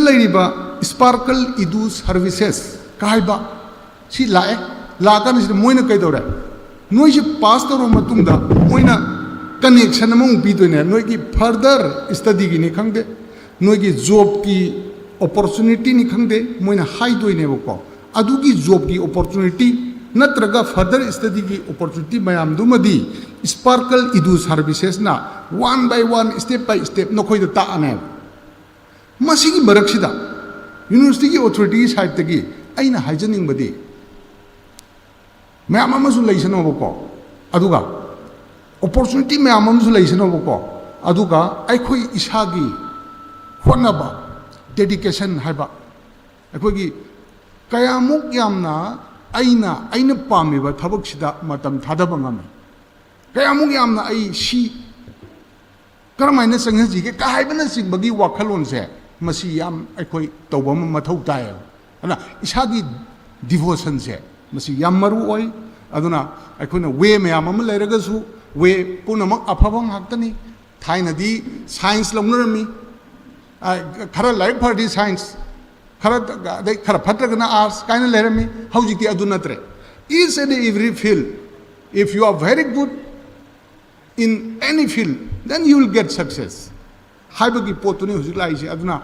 लेरिबा sparkle Edu services काइबा सी लाए लाकन इस Moina कइदोरे नोइ से पास तौर मतुंगदा मोइना कनेक्शन अमंग पीदोने नोइ की फर्दर स्टडी की नि खंगदे नोइ की जॉब की अपॉर्चुनिटी नि खंगदे मोइना हाइदोइनेबको अदुगी जॉब की अपॉर्चुनिटी नत्रगा फर्दर स्टडी की अपॉर्चुनिटी मयाम दुमदी स्पार्कल इडू सर्विसेस ना one by one step by step नखोइद ताने मसीगी मरक्सिदा यूनिवर्सिटी की अथॉरिटी साइड तगी अइना हाइजनिंगबदी मैम अमसु लैसनोबको अदुगा अपॉर्चुनिटी मैम अमसु लैसनोबको अदुगा अखोई इसागी होनबा डेडिकेशन हाइबा अखोगी कयामुक यामना अइना पामिबा थबकसिदा मतम थादबा ngam कयामुक यामना अइ सी करमाइना संगजी के काहाइबना सिंबगी वाखलोन से मसी याम अखोई तौबम मथौ ताय अना इसागी डिवोशन से मसी याम मरु ओय अदुना अखोना वे मयाम अम लेरगसु वे पुनमक अफबं हाक्तनी थाइनदी साइंस लौनरमी खरा लाइक फर्दी साइंस खरा फत्रगना आर्ट्स काइना लेरमी हौजिकी अदु नत्रे each and every field if you are very good in any field then you will get success हाइबगी पोतुनी हुजिक लाइसे अदुना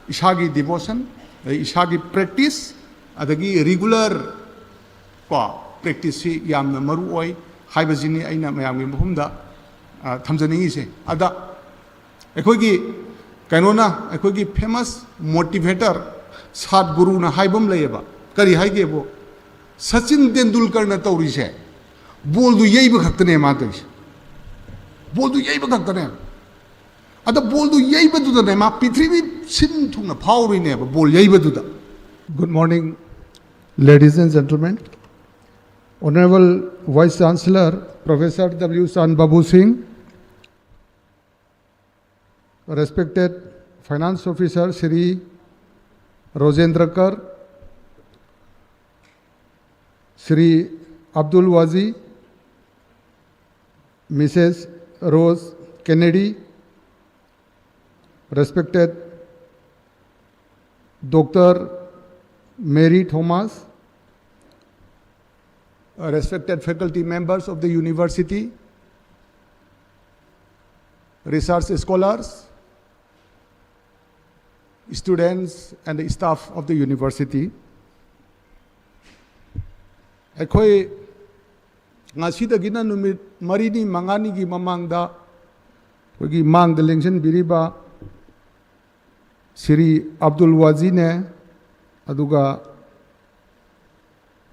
इसागी डिवोशन इसागी प्रैक्टिस अदगी रेगुलर को प्रैक्टिस सी यामना मरु ओय हाइबजिनी अइना मयामगी मफुमदा थमजनिंगिसे अदा अखोगी कैनोना अखोगी फेमस मोटिवेटर सद्गुरु ना हाइबम लेबा करी हाइगेबो सचिन तेंदुलकर ना तौरिसे बॉल दु येइब खक्तने मा तइसे बॉल दु येइब खक्तने अदा बॉल दु येइब दुदने मा पृथ्वी सिन थुना फावरिने ball येइब दुदा Good morning, ladies and gentlemen. Honorable Vice Chancellor, Professor W. San Babu Singh, respected Finance Officer Shri Rojendra Kar, Shri Abdul Wazi, Mrs. Rose Kennedy, respected Dr. Mary Thomas, respected faculty members of the university, research scholars, students and the staff of the university. अखोई ngasidagina numit marini mangani gi mamangda kogi mangda lengsen biriba Shri Abdul Wazi ne aduga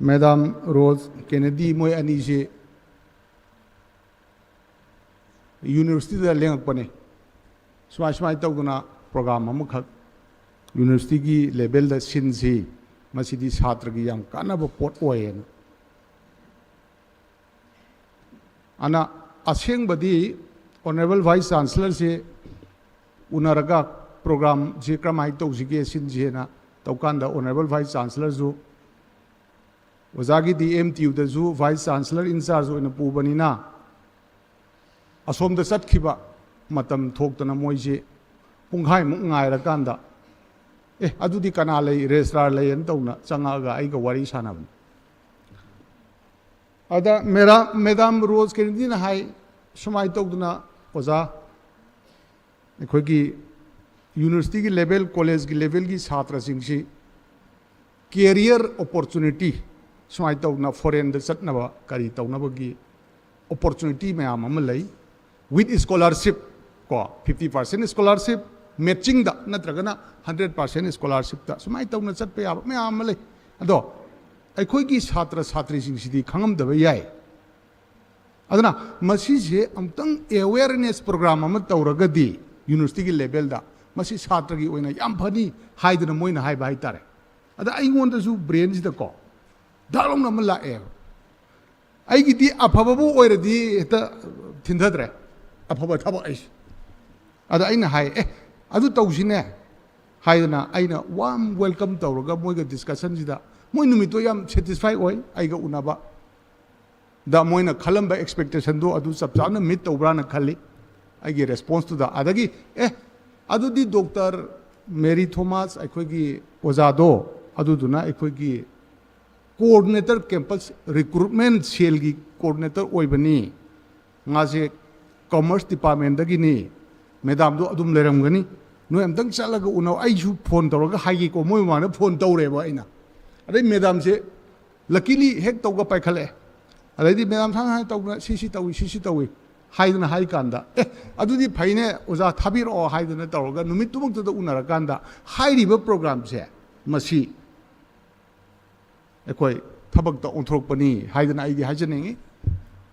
Madam Rose Kennedy moy ani je university da lengakpane smai tawduna program amukhak university gi level da sinsi masidi chhatra gi yam kanaba pot oyen ana asengbadi honorable vice chancellor se unaraga program je kramai tawjige sinje na तौकान honourable vice chancellor जो ओजागी डी MTU दजु vice chancellor in charge ओइना पुबनिना असोम द चटखिबा मतम थोक्तना मोइजे पुंघाइ मुक ngairakanदा ए अदुदी कना लई रेजिस्ट्रार लई अन तौना चंगागा आइगा वारी सानाबन अदा मेरा मैडम रोज केनेडी ना हाई सुमाइ तौदना ओजा एखोगी यूनिवर्सिटी की लेवल कॉलेज की लेवल की छात्र सिंह कैरियर अपॉर्चुनिटी सुमाय तौना फॉरेन द चटनबा करी तौनबगी अपॉर्चुनिटी मैम अम लई विद स्कॉलरशिप को 50% स्कॉलरशिप मैचिंग दा नत्रगना 100% स्कॉलरशिप दा सुमाय तौना चटपे याब मैम लई अदो अखोगी छात्र छात्री सिंह सिदी खंगमदबा याय अदना मसी जे अमतंग अवेयरनेस प्रोग्राम अम तौरगदी यूनिवर्सिटी की लेवल दा मसी छात्र की ओइना याम फनी हाइदना मोइना हाइबा हाइतारे अदा आइगोंदसु ब्रेन सिदा को दालोंग नम लाए आइगिदी अफबबु ओइरदी हेता थिंधद्रे अफब थब आइस अदा आइना हाइ ए अदु तौसिने हाइदना आइना वाम वेलकम तौरगा मोइगा डिस्कशन सिदा मोइ नुमितो याम सैटिस्फाई ओइ आइगा उनाबा दा मोइना खलंबा एक्सपेक्टेशन दो अदु सबचाना मिट तौब्राना खल्ली आइगे रेस्पॉन्स टू दा अदगी ए अदुदी डॉक्टर मेरी थॉमस अखोगी ओजादो अदुदुना अखोगी कोऑर्डिनेटर कैंपस रिक्रूटमेंट सेल की कोऑर्डिनेटर ओइबनी ngaje commerce department dagini madam do adum leramgani no amtang chalaga uno aiju phone tawraga haigi ko moi mana phone tawre ba aina adai madam se luckily hek tawga paikhale adai di madam thang ha tawna sisi tawi haiduna hai kanda adudi phaine oza thabiro haiduna tawraga numit tumuk to unara kanda hairiba program se masi ekoi thabak ta onthorok pani haiduna aigi hajaningi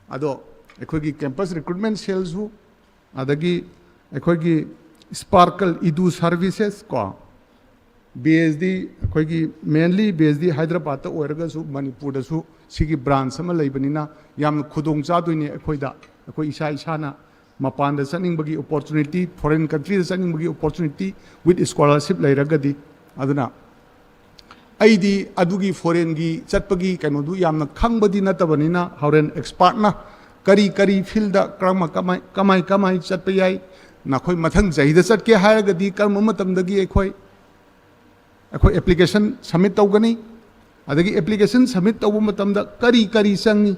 ado अखोगी campus recruitment cells अदगी अखोगी Sparkle Edu Services को based अखोगी mainly based Hyderabad ओरगसु मणिपुर दसु सिगी branch अमा लेबनिना याम खुदोंग चादुइने अखोइदा अखोइ इसा इसाना मपान द चनिंगबगी अपॉर्चुनिटी फॉरेन कंट्री द चनिंगबगी अपॉर्चुनिटी विद स्कॉलरशिप लेरगदी अदुना अइदी अदुगी फॉरेन गी चटपगी कनोदु यामना खंगबदी नतबनिना हॉरेन एक्सपर्ट ना करी करी फील्ड कमाई चट याई नखोई मथंग जहीद चटके हायरगदी कर्म मतमदगी एखोई एप्लीकेशन सबमिट तौगनी अदगी एप्लीकेशन सबमिट तौब मतमदा करी करी चंगी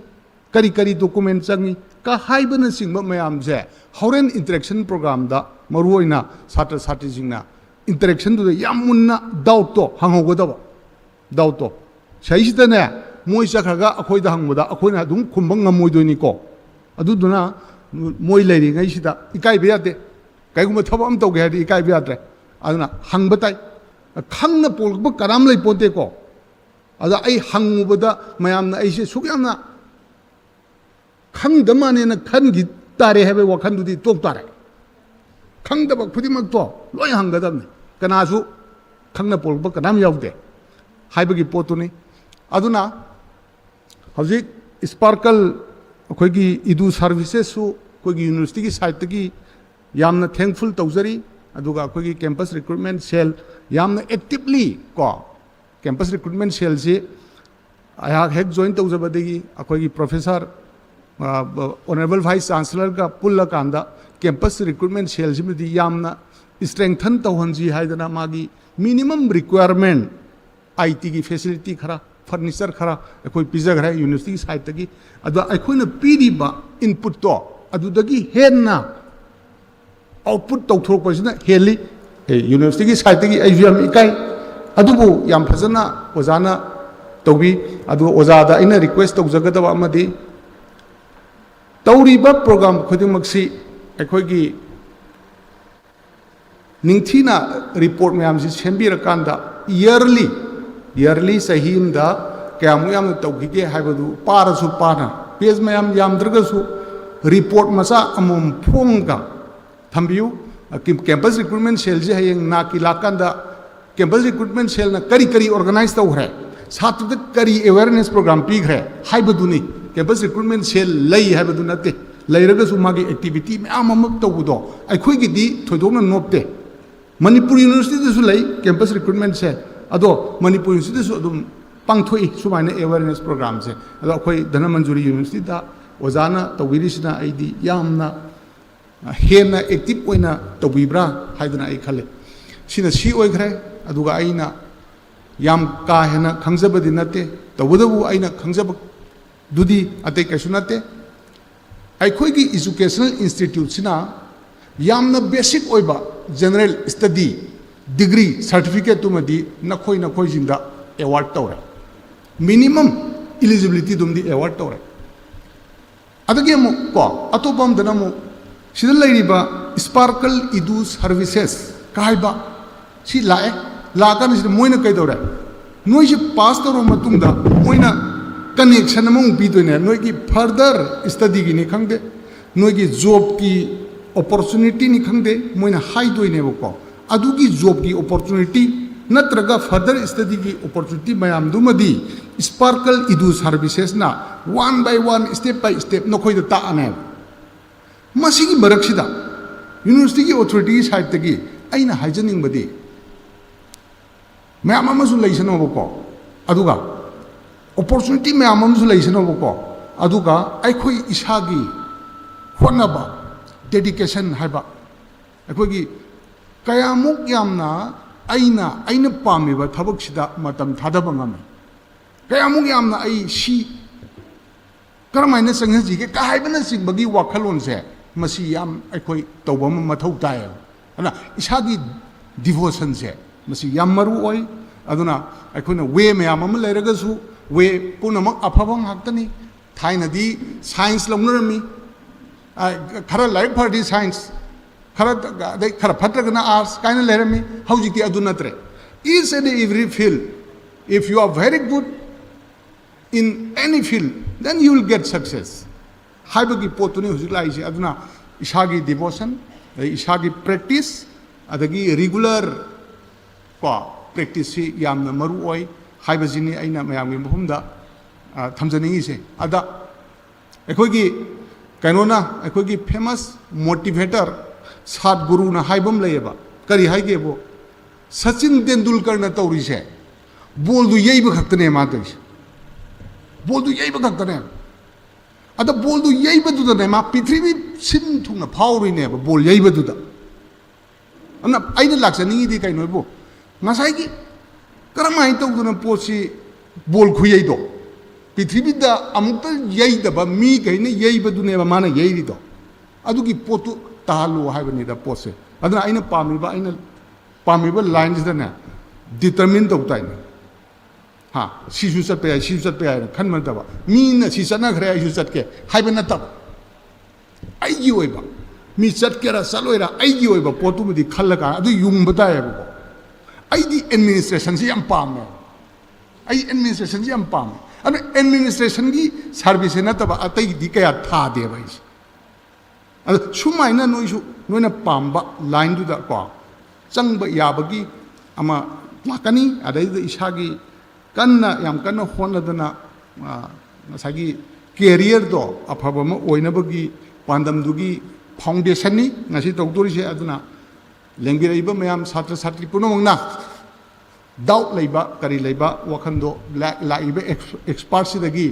करी डॉक्यूमेंट चंगी का हाइबना सिंग मयाम जे हॉरेन इंटरेक्शन प्रोग्राम दा मरुओइना छात्र छात्री जिंगना इंटरेक्शन दु याम मुन्ना डाउट तो हंगोगदब डाउट तो सहीसिदने मोइ चखरगा अखोइदा हंगबदा अखोइना दुम खुंबंग ngमोइदोइनी को अदुदुना मोइ लेरिङैसिदा इकाइबे यादे कईगुम थबक अम तौगे हादि इकाइबे याद्रे अदुना हंगबताई खंगना पोलब कराम लै पोते को अदा आई हंगुबदा मयामना आइसे सुक्यामना खंगदमानेना खनगि तारे हेबे वखनदुदि तोक तारे खंगदब खुदिमक तो लोय हंगदबने कनासु खंगना पोलब कराम यावदे हाइबगी पोतुनी अदुना हजिक स्पार्कल अखोगी इदू सर्विसेस अखोगी यूनिवर्सिटी की साइड की यामना थैंकफुल तौजरी अदुगा अखोगी कैंपस रिक्रूटमेंट सेल यामना एक्टिवली को कैंपस रिक्रूटमेंट सेल से अयाक हेक जॉइन तौजबदगी अखोगी प्रोफेसर ऑनरेबल वाइस चांसलर का पुल्ला कांदा कैंपस रिक्रूटमेंट सेल सिमदी यामना स्ट्रेंथन तौहनजी हाइदना मागी मिनिमम रिक्वायरमेंट आईटी की फैसिलिटी खरा फर्नीचर खरा अखोई पिजगरे यूनिवर्सिटी की साइड तगी अदो अखोइना पीरिबा इनपुट तो अदुदगी हेन्ना आउटपुट तौथोरपसिना हेली यूनिवर्सिटी की साइड तगी आईवीएम इकाई अदुबो याम फजना ओजाना तौबी अदो ओजादा इना रिक्वेस्ट तौजगदबा अमदी तौरिबा प्रोग्राम खुदिमक्सी अखोइगी निंगथीना रिपोर्ट मैम से सेंबिरकांदा ईयरली सहीमदा कयामु याम तौगिगे हाइबदु पारसु पाना पेज मैम यामद्रगसु रिपोर्ट मसा अमुम फोंगा थंबियु कैंपस रिक्रूटमेंट सेल जे हयेंग नाकी लाकांदा कैंपस रिक्रूटमेंट सेल ना करी ऑर्गेनाइज तौहरे छात्र करी अवेयरनेस प्रोग्राम पीग्रे हाइबदुनी कैंपस रिक्रूटमेंट सेल लई हाइबदु नते लैरगसु मागी एक्टिविटी मैम अमक तौबुदो अखोइगिदी थोइदोना नोपते मणिपुर यूनिवर्सिटी लई कैंपस रिक्रूटमेंट सेल अदो मणिपुर यूनिवर्सिटी अदुम पांथोई सुमाइना अवेयरनेस प्रोग्राम से अदो अखोई धनमंजुरी यूनिवर्सिटी दा ओजाना तौबिरिसिना आइदी यामना हेना एक्टिव ओइना तौबिब्रा हाइदना आई खले सिना सी ओइग्रे अदुगा आइना याम का हेना खंगजबदि नते तौबदबु आइना खंगजब दुदी अते कैसु नते अखोइगी एजुकेशनल इंस्टीट्यूट सिना यामना बेसिक ओइबा जनरल स्टडी डिग्री सर्टिफिकेट तुमदी नखोई जिंदा अवार्ड तौरे मिनिमम इलिजिबिलिटी दुमदी अवार्ड तौरे अदगे मु को अतोपम दनमु सिदा लैरिबा स्पार्कल इदू सर्विसेस काइबा सी लाए लाकन सिदा मोइना कै तौरे नोइसे पास तौरो मतुंगदा मोइना कनेक्शन अमु पीदोइने नोइगी फर्दर स्टडी गिनी खंगदे नोइगी जॉब की अपॉर्चुनिटी नि खंगदे मोइना हाइदोइनेबको अदुगी जॉब की अपॉर्चुनिटी नत्रगा फर्दर स्टडी की अपॉर्चुनिटी मैम दुमदी स्पार्कल इदू सर्विसेस ना वन बाय स्टेप नखोइदा ताने मसिगी मरक्सिदा यूनिवर्सिटी की अथॉरिटी साइड तगी अइना हाइजनिंगबदी मैम अमसु लैसनोबको अदुगा अपॉर्चुनिटी मैम अमसु लैसनोबको अदुगा अखोई इसागी होनबा डेडिकेशन हाइबा अखोगी कयामुक यामना ꯑꯩꯅ ꯄꯥꯝꯃꯤꯕ ꯊꯕꯛꯁꯤꯗ ꯃꯇꯝ ꯊꯥꯗꯕ ꯉꯝꯃꯤ ꯀꯌꯥꯃꯨꯛ ꯌꯥꯝꯅ ꯑꯩ ꯁꯤ ꯀꯔꯝꯍꯥꯏꯅ ꯆꯪꯍꯟꯁꯤꯒꯦ ꯍꯥꯏꯕꯅꯆꯤꯡꯕꯒꯤ ꯋꯥꯈꯜꯂꯣꯟꯁꯦ ꯃꯁꯤ ꯌꯥꯝ ꯑꯩꯈꯣꯏ ꯇꯧꯕ ꯑꯃ ꯃꯊꯧ ꯇꯥꯏꯌꯦꯕ ꯑꯗꯨꯅ ꯏꯁꯥꯒꯤ ꯗꯤꯚꯣꯁꯟꯁꯦ ꯃꯁꯤ ꯌꯥꯝ ꯃꯔꯨ ꯑꯣꯏ ꯑꯗꯨꯅ ꯑꯩꯈꯣꯏꯅ ꯋꯦ ꯃꯌꯥꯝ ꯑꯃ ꯂꯩꯔꯒꯁꯨ ꯋꯦ ꯄꯨꯝꯅꯃꯛ ꯑꯐꯕ ꯉꯥꯛꯇꯅꯤ ꯊꯥꯏꯅꯗꯤ ꯁꯥꯏꯟꯁ ꯂꯧꯅꯔꯝꯃꯤ खरा लाइक फरदी साइंस खरा फत्रगना आर्ट्स काइना लेरमी हौजिकी अदु नत्रे each and every field if you are very good in any field then you will get success हाइबगी पोतुनी हुजिक लाइसे अदुना इसागी डिवोशन इसागी प्रैक्टिस अदगी रेगुलर को प्रैक्टिस से यामना मरु ओय हाइबजिनी आइना मयामगी मफुमदा थमजनिंगिसे अदा एखोगी कनोना अखोगी फेमस मोटिवेटर सदगुरु ना हाइबम लेबा करी हाइगेबो सचिन तेंदुलकर ना तौरीसे बॉल दु येइब खक्तने मा तोइस बॉल दु येइब खक्तने अदा बॉल दु येइब दुदने मा पृथ्वी सिन थुंगना फावरिने बॉल येइब दुदा अना आइना लाक्सनिंगी दि कइनोबो ngसाइगी करमाइ तौदुना पोसी बॉल खुयैदो पृथ्वीदा अमुक्ता यैदबा मी कहीं यैबदुनेबा माना यैरिदो अदुगी पोतु तालो हाइबनिदा पोसे अदना आइना पामिबा लाइन्सदने डिटरमिन तौताइने हा सिसु चटपे सिसु चटपे खनमनतबा मीना सि चटना खरे आइसु चटके हाइबा नतब आइगी ओइबा मी चटकेरा चलोइरा आइगी ओइबा पोतुबुदि खल्लका अदु युंबतायबो आइदी एडमिनिस्ट्रेशन से यम पामे आई एडमिनिस्ट्रेशन से यम पामे अब एडमिनिस्ट्रेशन की सर्विस नतब अतई कया था दे भाई सुमाइना नोइसु नोइना पाम्बा लाइन दुदा को चंब याबगी अमा लाकनी अदैद इसागी कन्ना याम कन्ना होनदना मसागी कैरियर दो अफबम ओइनबगी पांदम दुगी फाउंडेशन नि ngasi तौदोरिसे अदुना लेंगिरइबा मयाम छात्र छात्री पुनमंगना डाउट लेबा करी लेबा वखंदो लाइबा एक्सपर्ट सिदगी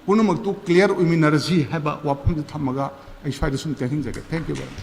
पुनमक्तु क्लियर उमिनरसी हैबा वाफम थमगा आई स्वाइद सुम तेहिंग जगे थैंक यू वेरी मच